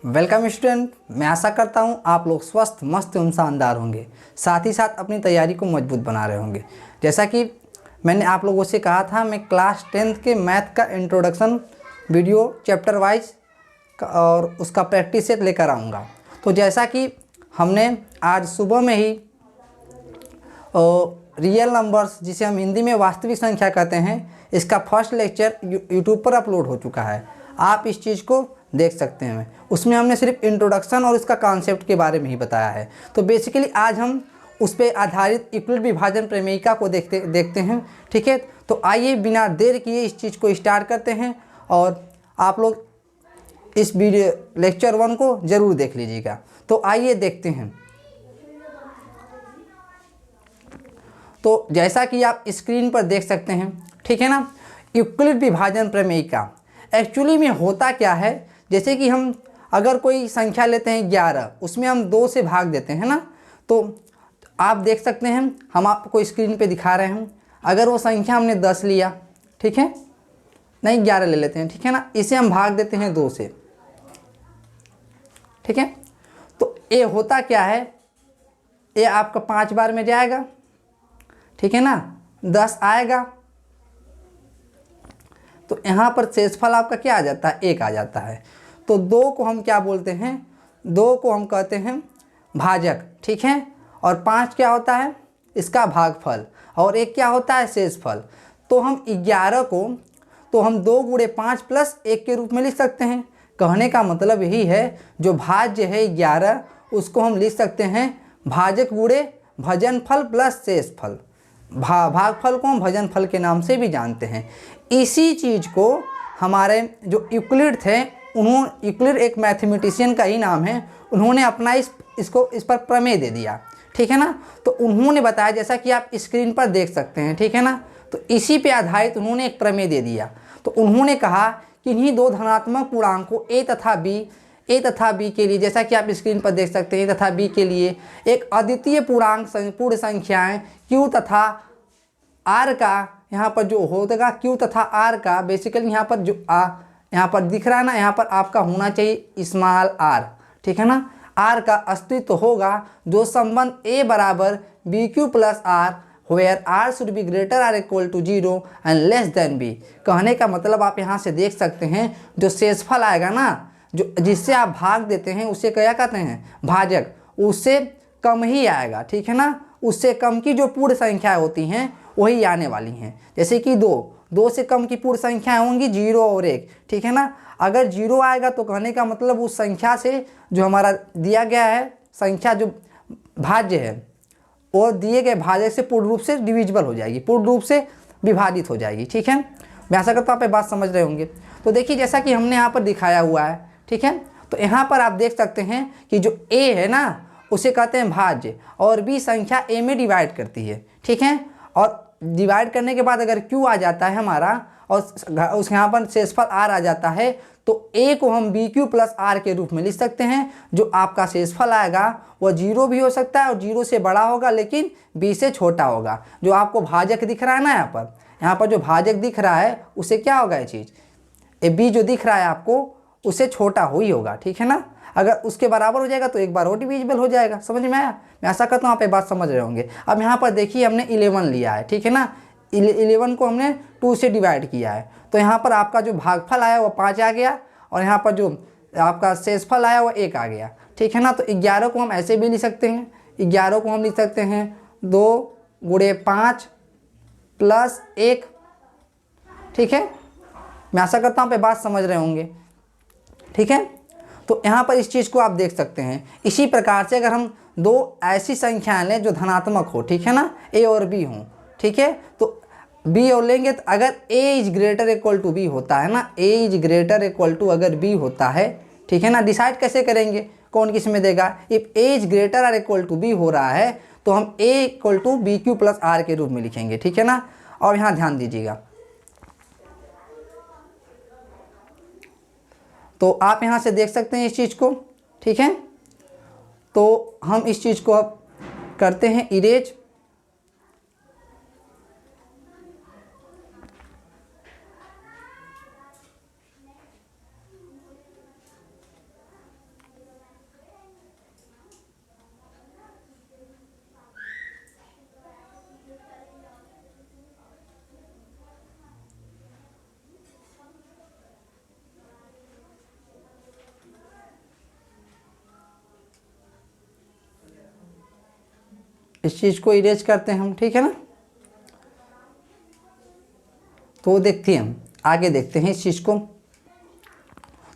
Welcome student. मैं आशा करता हूँ आप लोग स्वस्थ, मस्त एवं शानदार होंगे, साथ ही साथ अपनी तैयारी को मजबूत बना रहे होंगे। जैसा कि मैंने आप लोगों से कहा था, मैं क्लास 10th के मैथ का इंट्रोडक्शन वीडियो चैप्टर वाइज और उसका प्रैक्टिस सेट लेकर आऊँगा। तो जैसा कि हमने आज सुबह में ही रियल नंबर्स, जिसे हम हिंदी में वास्तविक संख्या कहते हैं, इसका फर्स्ट लेक्चर यूट्यूब पर अपलोड हो चुका है। आप इस चीज़ को देख सकते हैं। उसमें हमने सिर्फ इंट्रोडक्शन और इसका कॉन्सेप्ट के बारे में ही बताया है। तो बेसिकली आज हम उस पर आधारित यूक्लिड विभाजन प्रमेयिका को देखते हैं। ठीक है, तो आइए बिना देर किए इस चीज़ को स्टार्ट करते हैं और आप लोग इस वीडियो लेक्चर 1 को ज़रूर देख लीजिएगा। तो आइए देखते हैं। तो जैसा कि आप स्क्रीन पर देख सकते हैं, ठीक है ना, यूक्लिड विभाजन प्रमेयिका एक्चुअली में होता क्या है, जैसे कि हम अगर कोई संख्या लेते हैं 11, उसमें हम 2 से भाग देते हैं ना, तो आप देख सकते हैं, हम आपको स्क्रीन पे दिखा रहे हैं। अगर वो संख्या हमने 10 लिया, ठीक है, नहीं 11 ले लेते हैं, ठीक है ना, इसे हम भाग देते हैं 2 से, ठीक है। तो ये होता क्या है, ये आपका 5 बार में जाएगा, ठीक है ना, 10 आएगा, तो यहाँ पर शेषफल आपका क्या आ जाता है, 1 आ जाता है। तो 2 को हम क्या बोलते हैं, 2 को हम कहते हैं भाजक, ठीक है, और 5 क्या होता है, इसका भागफल, और 1 क्या होता है, शेषफल। तो हम 11 को तो हम 2 गुणे 5 प्लस 1 के रूप में लिख सकते हैं। कहने का मतलब यही है, जो भाज्य है 11, उसको हम लिख सकते हैं भाजक गुणे भजनफल प्लस शेषफल। भागफल को हम भजनफल के नाम से भी जानते हैं। इसी चीज़ को हमारे जो यूक्लिड थे, यूक्लिड एक मैथमेटिशियन का ही नाम है, उन्होंने अपना इस पर प्रमेय दे दिया, ठीक है ना। तो उन्होंने बताया, जैसा कि आप स्क्रीन पर देख सकते हैं, ठीक है ना, तो इसी पे आधारित उन्होंने एक प्रमेय दे दिया। तो उन्होंने कहा कि इन्हीं 2 धनात्मक पूर्णांकों ए तथा बी के लिए, जैसा कि आप स्क्रीन पर देख सकते हैं, ए तथा बी के लिए एक अद्वितीय पूर्ण संख्याएं क्यू तथा आर का, यहाँ पर जो होगा क्यू तथा आर का, बेसिकली यहाँ पर जो यहाँ पर दिख रहा है ना, यहाँ पर आपका होना चाहिए स्मॉल आर, ठीक है ना, आर का अस्तित्व होगा, जो संबंध ए बराबर B Q plus R, where R should be greater or equal to 0 and less than B. कहने का मतलब आप यहाँ से देख सकते हैं, जो शेषफल आएगा ना, जो जिससे आप भाग देते हैं, उसे क्या कहते हैं, भाजक, उससे कम ही आएगा, ठीक है ना, उससे कम की जो पूर्ण संख्या होती हैं वही आने वाली हैं। जैसे कि 2 से कम की पूर्ण संख्याएं होंगी 0 और 1, ठीक है ना। अगर 0 आएगा तो कहने का मतलब उस संख्या से जो हमारा दिया गया है संख्या, जो भाज्य है, और दिए गए भाजक से पूर्ण रूप से डिविजिबल हो जाएगी, पूर्ण रूप से विभाजित हो जाएगी, ठीक है। मैं आशा करता हूँ आप ये बात समझ रहे होंगे। तो देखिए, जैसा कि हमने यहाँ पर दिखाया हुआ है, ठीक है, तो यहाँ पर आप देख सकते हैं कि जो ए है ना, उसे कहते हैं भाज्य, और बी संख्या ए में डिवाइड करती है, ठीक है। और डिवाइड करने के बाद अगर क्यू आ जाता है हमारा, और उस यहाँ पर शेषफल आर आ जाता है, तो ए को हम बी क्यू प्लस आर के रूप में लिख सकते हैं। जो आपका शेषफल आएगा वह 0 भी हो सकता है और 0 से बड़ा होगा, लेकिन बी से छोटा होगा। जो आपको भाजक दिख रहा है ना, यहाँ पर जो भाजक दिख रहा है, उसे क्या होगा, ये चीज़, ए बी जो दिख रहा है आपको, उससे छोटा ही होगा, ठीक है ना। अगर उसके बराबर हो जाएगा तो एक बार और डिविजिबल हो जाएगा। समझ में आया? मैं आशा करता हूँ आप ये बात समझ रहे होंगे। अब यहाँ पर देखिए, हमने 11 लिया है, ठीक है ना, 11 को हमने 2 से डिवाइड किया है, तो यहाँ पर आपका जो भागफल आया वो 5 आ गया, और यहाँ पर जो आपका शेषफल आया वो 1 आ गया, ठीक है ना। तो 11 को हम ऐसे भी लिख सकते हैं, 11 को हम लिख सकते हैं 2 गुणे 5 प्लस 1, ठीक है। मैं आशा करता हूँ आप ये बात समझ रहे होंगे, ठीक है। तो यहाँ पर इस चीज़ को आप देख सकते हैं। इसी प्रकार से अगर हम 2 ऐसी संख्याएं लें जो धनात्मक हो, ठीक है ना, ए और बी हों, ठीक है, तो बी और लेंगे, तो अगर A is greater equal to B होता है ना, A is greater equal to अगर बी होता है, ठीक है ना, डिसाइड कैसे करेंगे कौन किस में देगा। If A is greater or equal to B हो रहा है, तो हम A equal to B Q plus R के रूप में लिखेंगे, ठीक है ना। और यहाँ ध्यान दीजिएगा, तो आप यहाँ से देख सकते हैं इस चीज़ को, ठीक है। तो हम इस चीज़ को अब करते हैं इरेज। इस चीज़ को इरेज करते हैं हम, ठीक है ना। तो देखते हैं हम आगे देखते हैं इस चीज़ को,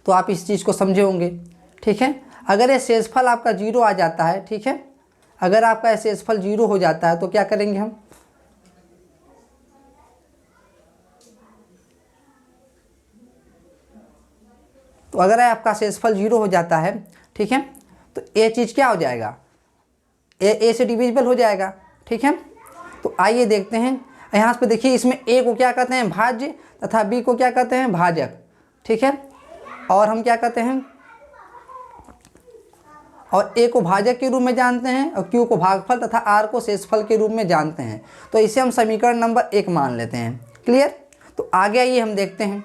तो आप इस चीज़ को समझे होंगे, ठीक है। अगर ये शेषफल आपका 0 आ जाता है, ठीक है, अगर आपका शेषफल 0 हो जाता है तो क्या करेंगे हम, तो अगर आपका शेषफल 0 हो जाता है, ठीक है, तो ये चीज़ क्या हो जाएगा, ए से डिविजिबल हो जाएगा, ठीक है। तो आइए देखते हैं यहाँ पे, देखिए इसमें ए को क्या कहते हैं, भाज्य, तथा बी को क्या कहते हैं, भाजक, ठीक है। और हम क्या कहते हैं, और ए को भाजक के रूप में जानते हैं और क्यू को भागफल तथा आर को शेषफल के रूप में जानते हैं। तो इसे हम समीकरण नंबर 1 मान लेते हैं। क्लियर। तो आगे आइए हम देखते हैं।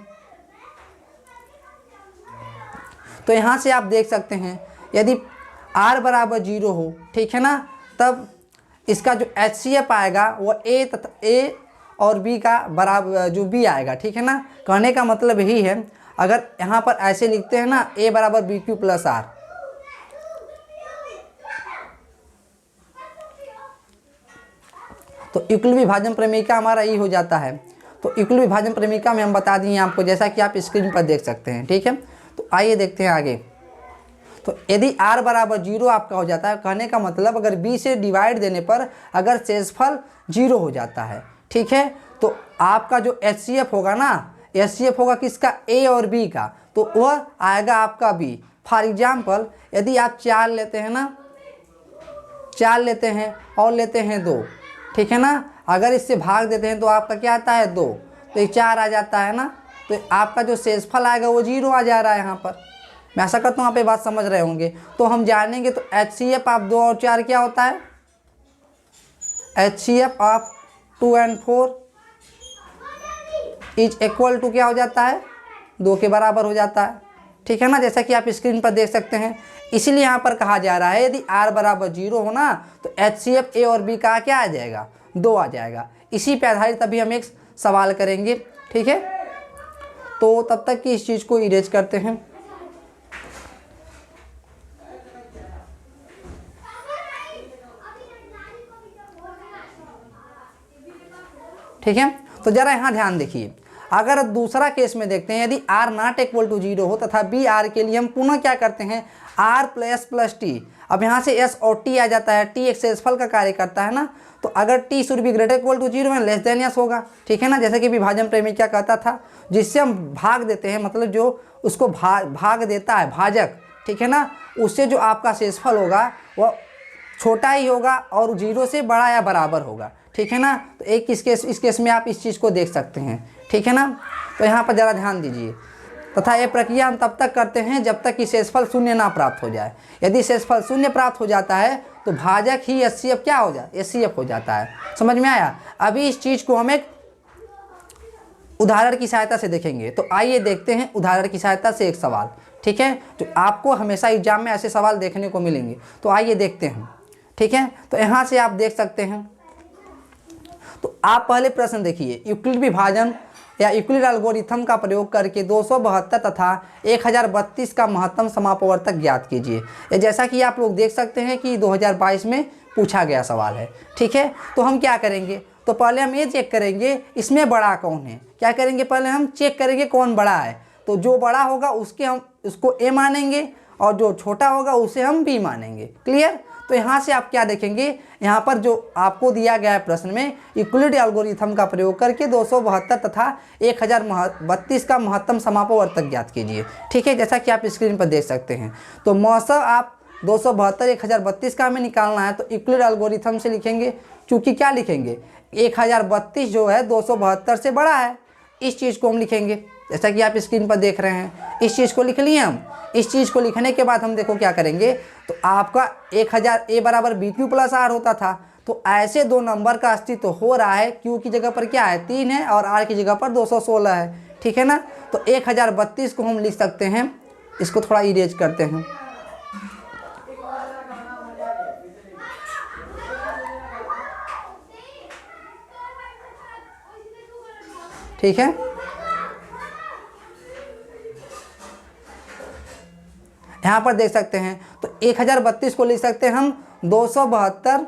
तो यहाँ से आप देख सकते हैं यदि r बराबर 0 हो, ठीक है ना, तब इसका जो HCF आएगा वो ए तथा ए और बी का बराबर जो बी आएगा, ठीक है ना। कहने का मतलब यही है, अगर यहाँ पर ऐसे लिखते हैं ना, ए बराबर बी क्यू प्लस आर, तो युगल विभाजन प्रमेयिका हमारा ये हो जाता है। तो युगल विभाजन प्रमेयिका में हम बता दिए आपको, जैसा कि आप स्क्रीन पर देख सकते हैं, ठीक है। तो आइए देखते हैं आगे। तो यदि r बराबर 0 आपका हो जाता है, कहने का मतलब अगर b से डिवाइड देने पर अगर शेषफल 0 हो जाता है, ठीक है, तो आपका जो HCF होगा ना, HCF होगा किसका, a और b का, तो वह आएगा आपका b। फॉर एग्जाम्पल यदि आप 4 लेते हैं ना, 4 लेते हैं और लेते हैं 2, ठीक है ना, अगर इससे भाग देते हैं तो आपका क्या आता है 2, तो ये 4 आ जाता है ना, तो आपका जो शेषफल आएगा वो 0 आ जा रहा है यहाँ पर। मैं आशा करता हूँ आप ये बात समझ रहे होंगे। तो हम जानेंगे तो HCF ऑफ 2 और 4 क्या होता है, HCF of 2 and 4 is equal to क्या हो जाता है, 2 के बराबर हो जाता है, ठीक है ना, जैसा कि आप स्क्रीन पर देख सकते हैं। इसीलिए यहाँ पर कहा जा रहा है यदि r बराबर 0 हो ना, तो HCF a और b का क्या आ जाएगा, 2 आ जाएगा। इसी पे आधारित अभी हम एक सवाल करेंगे, ठीक है। तो तब तक कि इस चीज़ को इरेज करते हैं। ठीक है, तो जरा यहाँ ध्यान देखिए। अगर दूसरा केस में देखते हैं, यदि r नॉट इक्वल टू 0 हो तथा बी r के लिए हम पुनः क्या करते हैं, r प्लस टी। अब यहाँ से s और t आ जाता है, t एक शेषफल का कार्य करता है ना, तो अगर t should be greater equal to 0 में लेस देन s होगा, ठीक है ना, जैसे कि विभाजन प्रेमी क्या कहता था, जिससे हम भाग देते हैं, मतलब जो उसको भाग देता है भाजक, ठीक है ना, उससे जो आपका शेषफल होगा वह छोटा ही होगा और 0 से बड़ा या बराबर होगा, ठीक है ना। तो एक इस केस में आप इस चीज़ को देख सकते हैं, ठीक है ना। तो यहाँ पर ज़रा ध्यान दीजिए। तथा ये प्रक्रिया हम तब तक करते हैं जब तक कि शेषफल 0 ना प्राप्त हो जाए। यदि शेषफल 0 प्राप्त हो जाता है तो भाजक ही HCF क्या हो जाए, HCF हो जाता है। समझ में आया। अभी इस चीज़ को हम एक उदाहरण की सहायता से देखेंगे। तो आइए देखते हैं उदाहरण की सहायता से एक सवाल, ठीक है, जो आपको हमेशा एग्जाम में ऐसे सवाल देखने को मिलेंगे। तो आइए देखते हैं, ठीक है। तो यहाँ से आप देख सकते हैं। तो आप पहले प्रश्न देखिए, यूक्लिड विभाजन या यूक्लिड एल्गोरिथम का प्रयोग करके 272 तथा 1032 का महत्तम समापवर्तक ज्ञात कीजिए। ये जैसा कि आप लोग देख सकते हैं कि 2022 में पूछा गया सवाल है, ठीक है। तो हम क्या करेंगे, तो पहले हम ये चेक करेंगे इसमें बड़ा कौन है। क्या करेंगे, पहले हम चेक करेंगे कौन बड़ा है। तो जो बड़ा होगा उसके हम उसको ए मानेंगे और जो छोटा होगा उसे हम बी मानेंगे। क्लियर। तो यहाँ से आप क्या देखेंगे, यहाँ पर जो आपको दिया गया है प्रश्न में, यूक्लिड एल्गोरिथम का प्रयोग करके 272 तथा 1032 का महत्तम समापवर्तक ज्ञात कीजिए, ठीक है, जैसा कि आप स्क्रीन पर देख सकते हैं। तो मौसम आप 272 1032 का हमें निकालना है, तो यूक्लिड एल्गोरिथम से लिखेंगे, क्योंकि क्या लिखेंगे, 1032 जो है 272 से बड़ा है, इस चीज़ को हम लिखेंगे, जैसा कि आप स्क्रीन पर देख रहे हैं। इस चीज़ को लिख लिए हम। इस चीज़ को लिखने के बाद हम देखो क्या करेंगे, तो आपका 1000 a बराबर बी क्यू प्लस आर होता था। तो ऐसे दो नंबर का अस्तित्व हो रहा है, क्यू की जगह पर क्या है 3 है और आर की जगह पर 216 है, ठीक है ना। तो 1032 को हम लिख सकते हैं, इसको थोड़ा इरेज करते हैं, ठीक है। यहाँ पर देख सकते हैं, तो 1032 को लिख सकते हैं हम 272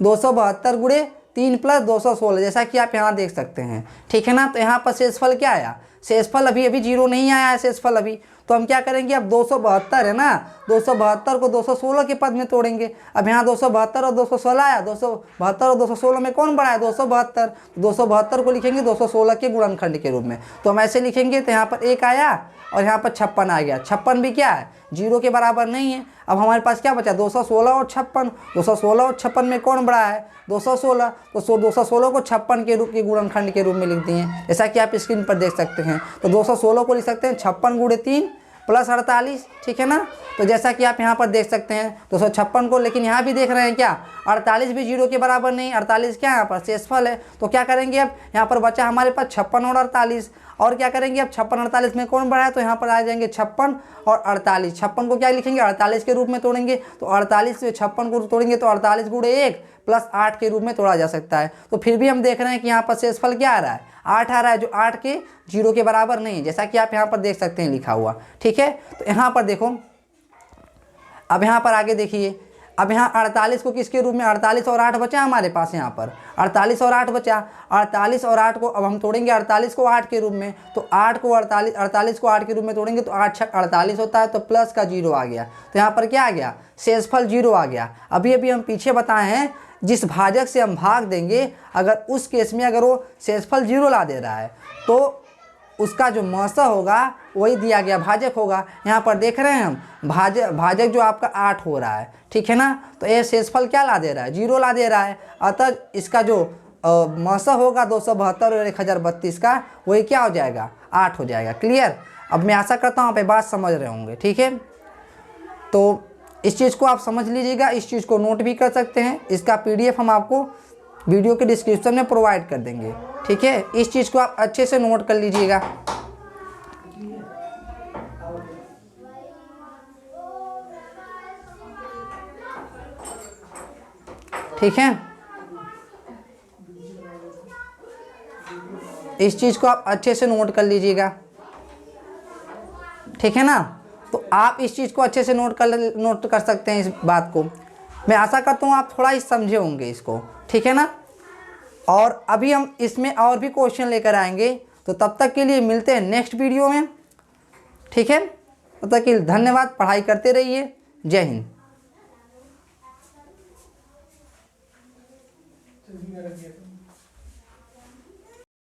272 गुणे 3 प्लस 216, जैसा कि आप यहाँ देख सकते हैं, ठीक है ना। तो यहाँ पर शेषफल क्या आया, शेषफल अभी जीरो नहीं आया है शेषफल अभी। तो हम क्या करेंगे, अब 272 है ना, 272 को 216 के पद में तोड़ेंगे। अब यहाँ 272 और 216 आया, 272 और 216 में कौन बड़ा है, 272। 272 को लिखेंगे 216 के गुणनखंड के रूप में। तो हम ऐसे लिखेंगे, तो यहाँ पर 1 आया और यहाँ पर 56 आ गया। 56 भी क्या है, जीरो के बराबर नहीं है। अब हमारे पास क्या बचा, 216 और 56। 216 और 56 में कौन बड़ा है, 216। तो 216 को 56 के रूप के गुणनखंड के रूप में लिखते हैं, जैसा कि आप स्क्रीन पर देख सकते हैं। तो 216 को लिख सकते हैं 56 गुणे 3 प्लस 48, ठीक है ना। तो जैसा कि आप यहाँ पर देख सकते हैं 256 को, लेकिन यहाँ भी देख रहे हैं क्या, 48 भी जीरो के बराबर नहीं। 48 क्या है, यहाँ पर शेषफल है। तो क्या करेंगे, अब यहाँ पर बचा हमारे पास 56 और 48, और क्या करेंगे, अब 56 48 में कौन बड़ा है, तो यहाँ पर आ जाएंगे 56 और 48। 56 को क्या लिखेंगे, 48 के रूप में तोड़ेंगे। तो 48 से 56 को तोड़ेंगे तो 48 गुणे 1 प्लस 8 के रूप में तोड़ा जा सकता है। तो फिर भी हम देख रहे हैं कि यहाँ पर शेषफल क्या आ रहा है, 8 आ रहा है, जो 8 के जीरो के बराबर नहीं है, जैसा कि आप यहाँ पर देख सकते हैं लिखा हुआ, ठीक है। तो यहाँ पर देखो, अब यहाँ पर आगे देखिए, अब यहाँ 48 को किसके रूप में, 48 और 8 बचा हमारे पास, यहाँ पर 48 और 8 बचा। 48 और 8 को अब हम तोड़ेंगे 48 को 8 के रूप में। तो 8 को 48 को 8 के रूप में तोड़ेंगे तो 8 छक 48 होता है, तो प्लस का जीरो आ गया। तो यहाँ पर क्या आ गया, शेषफल जीरो आ गया। अभी हम पीछे बताए हैं, जिस भाजक से हम भाग देंगे, अगर उस केस में अगर वो शेषफल जीरो ला दे रहा है, तो उसका जो मौसा होगा वही दिया गया भाजक होगा। यहाँ पर देख रहे हैं हम, भाजक जो आपका 8 हो रहा है, ठीक है ना। तो ये शेषफल क्या ला दे रहा है, जीरो ला दे रहा है। अतः इसका जो मौसा होगा 272 और 1032 का, वही क्या हो जाएगा, 8 हो जाएगा। क्लियर। अब मैं आशा करता हूँ आप ये बात समझ रहे होंगे, ठीक है। तो इस चीज़ को आप समझ लीजिएगा, इस चीज़ को नोट भी कर सकते हैं। इसका PDF हम आपको वीडियो के डिस्क्रिप्शन में प्रोवाइड कर देंगे, ठीक है। इस चीज़ को आप अच्छे से नोट कर लीजिएगा, ठीक है। इस चीज़ को आप अच्छे से नोट कर लीजिएगा, ठीक है ना। तो आप इस चीज़ को अच्छे से नोट कर सकते हैं इस बात को। मैं आशा करता हूँ आप थोड़ा ही समझे होंगे इसको, ठीक है ना। और अभी हम इसमें और भी क्वेश्चन लेकर आएंगे, तो तब तक के लिए मिलते हैं नेक्स्ट वीडियो में, ठीक है। तब तक के लिए धन्यवाद, पढ़ाई करते रहिए। जय हिंद।